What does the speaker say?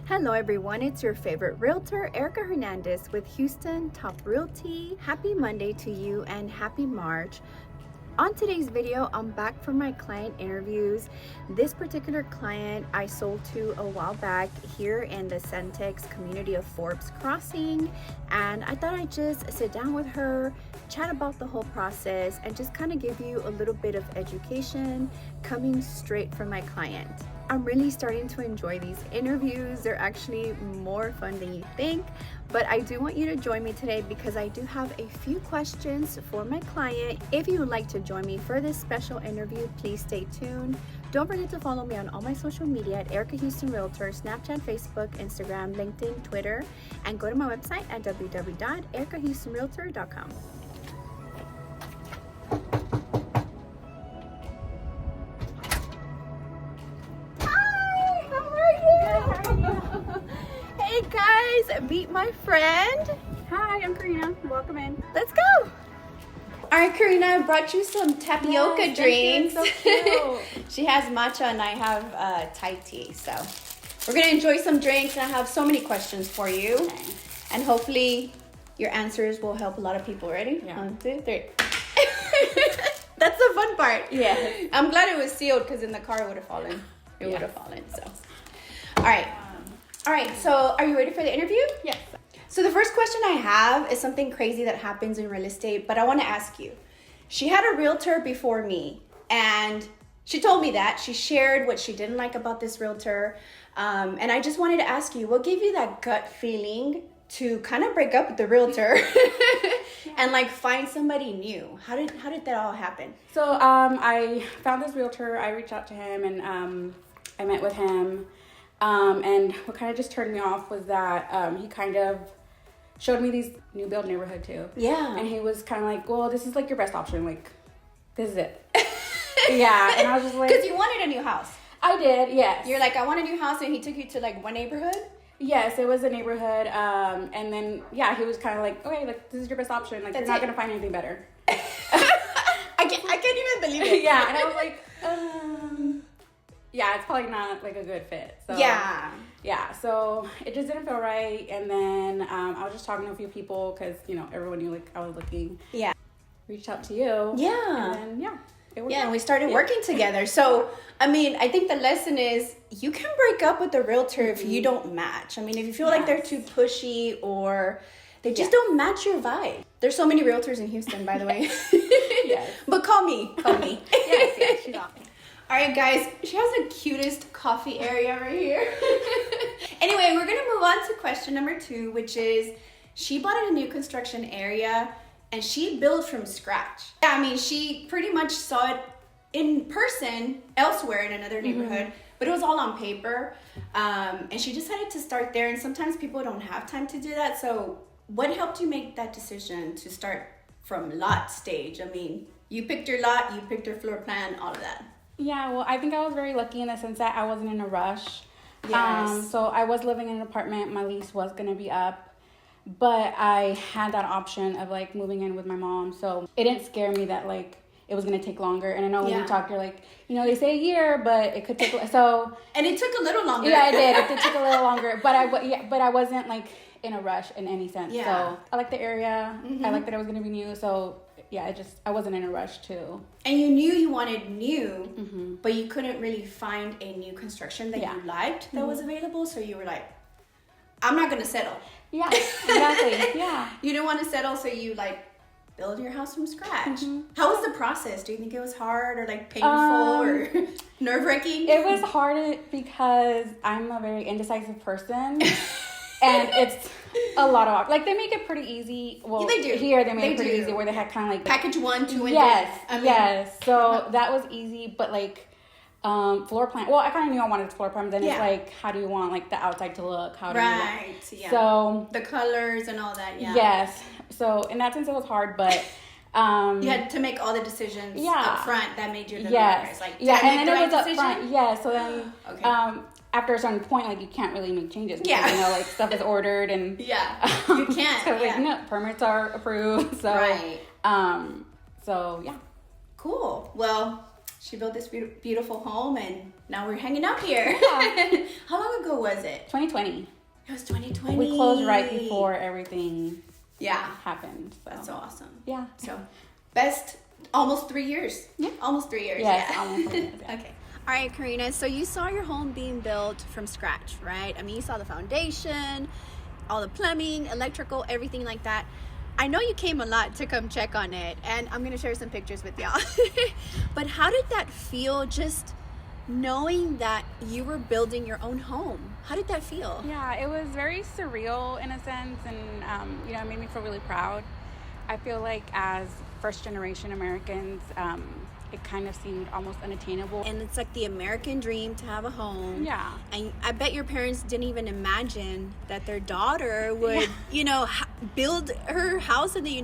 Hello everyone, it's your favorite realtor, Erica Hernandez with Houston Top Realty. Happy Monday to you and happy March. On today's video, I'm back from my client interviews. This particular client I sold to a while back here in the Centex community of Forbes Crossing, and I thought I'd just sit down with her, chat about the whole process, and just kind of give you a little bit of education coming straight from my client. I'm really starting to enjoy these interviews. They're actually more fun than you think, but I do want you to join me today because I do have a few questions for my client. If you would like to join me for this special interview, please stay tuned. Don't forget to follow me on all my social media at Erica Houston Realtor, Snapchat, Facebook, Instagram, LinkedIn, Twitter, and go to my website at www.erikahoustonrealtor.com. Hey guys, meet my friend. Hi, I'm Karina. Welcome in. Let's go. All right, Karina, I brought you some tapioca drinks. So cute. She has matcha and I have Thai tea. So we're going to enjoy some drinks and I have so many questions for you. Okay. And hopefully your answers will help a lot of people. Ready? Yeah. 1, 2, 3. That's the fun part. Yeah. I'm glad it was sealed because in the car it would have fallen. It would have fallen. So, all right. All right. So, are you ready for the interview? Yes. So the first question I have is something crazy that happens in real estate, but I want to ask you. She had a realtor before me, and she told me that. She shared what she didn't like about this realtor, and I just wanted to ask you, what gave you that gut feeling to kind of break up with the realtor and like find somebody new? How did that all happen? So I found this realtor. I reached out to him and I met with him. And what kind of just turned me off was that he kind of showed me these new build neighborhood too. Yeah. And he was kind of like, well, this is like your best option. Like, this is it. Yeah. And I was just like, because you wanted a new house. I did, yes. You're like, I want a new house, and he took you to like one neighborhood? Yes, it was a neighborhood. And then, yeah, he was kind of like, okay, like, this is your best option. Like, you're not going to find anything better. I can't even believe it. Yeah. And I was like, yeah, it's probably not like a good fit. So yeah. So it just didn't feel right. And then I was just talking to a few people because, you know, everyone knew like I was looking. Yeah. Reached out to you. Yeah. And then, it worked and out. we started working together. So, I mean, I think the lesson is you can break up with the realtor if you don't match. I mean, if you feel like they're too pushy or they just don't match your vibe. There's so many realtors in Houston, by the way. Yes. But call me. Yes, she's awesome. All right, guys, she has the cutest coffee area right here. Anyway, we're going to move on to question number 2, which is she bought in a new construction area and she built from scratch. Yeah, I mean, she pretty much saw it in person elsewhere in another neighborhood, but it was all on paper. And she decided to start there. And sometimes people don't have time to do that. So what helped you make that decision to start from lot stage? I mean, you picked your lot, you picked your floor plan, all of that. Yeah, well, I think I was very lucky in the sense that I wasn't in a rush. Yes. So I was living in an apartment. My lease was going to be up. But I had that option of, like, moving in with my mom. So it didn't scare me that, like, it was going to take longer. And I know when we talked, you're like, you know, they say a year, but it could take... So... And it took a little longer. Yeah, it did. It took a little longer. But I wasn't, like, in a rush in any sense. Yeah. So I liked the area. I liked that it was going to be new. So... Yeah, I wasn't in a rush too. And you knew you wanted new, but you couldn't really find a new construction that you liked that was available. So you were like, I'm not going to settle. Yeah, exactly. Yeah. You didn't want to settle, so you like build your house from scratch. How was the process? Do you think it was hard or like painful or nerve-wracking? It was hard because I'm a very indecisive person. And it's a lot of, like, they make it pretty easy. Well, they do. Here they make it pretty easy where they had kind of like package 1, 2, and 3. Yes. So that was easy, but like floor plan. Well, I kind of knew I wanted floor plan. Then it's like, how do you want like the outside to look? How do you want? So the colors and all that. Yeah. Yes. So in that sense, it was hard, but. You had to make all the decisions up front that made you the yes. Like, and then it was up front. Yeah. So then. Okay. After a certain point, like, you can't really make changes. Because, you know, like, stuff is ordered and... you can't. So, like, you know, permits are approved. So, so, yeah. Cool. Well, she built this beautiful home and now we're hanging out here. Yeah. How long ago was it? 2020. It was 2020. We closed right before everything happened. So. That's so awesome. Yeah. So, best, almost 3 years. Yeah. Almost 3 years. Yes, yeah. almost 3 years. Yeah. Okay. All right, Karina, so you saw your home being built from scratch, right? I mean, you saw the foundation, all the plumbing, electrical, everything like that. I know you came a lot to come check on it, and I'm going to share some pictures with y'all. But how did that feel, just knowing that you were building your own home? How did that feel? Yeah, it was very surreal in a sense, and it made me feel really proud. I feel like as first-generation Americans, it kind of seemed almost unattainable. And it's like the American dream to have a home. Yeah. And I bet your parents didn't even imagine that their daughter would, build her house in the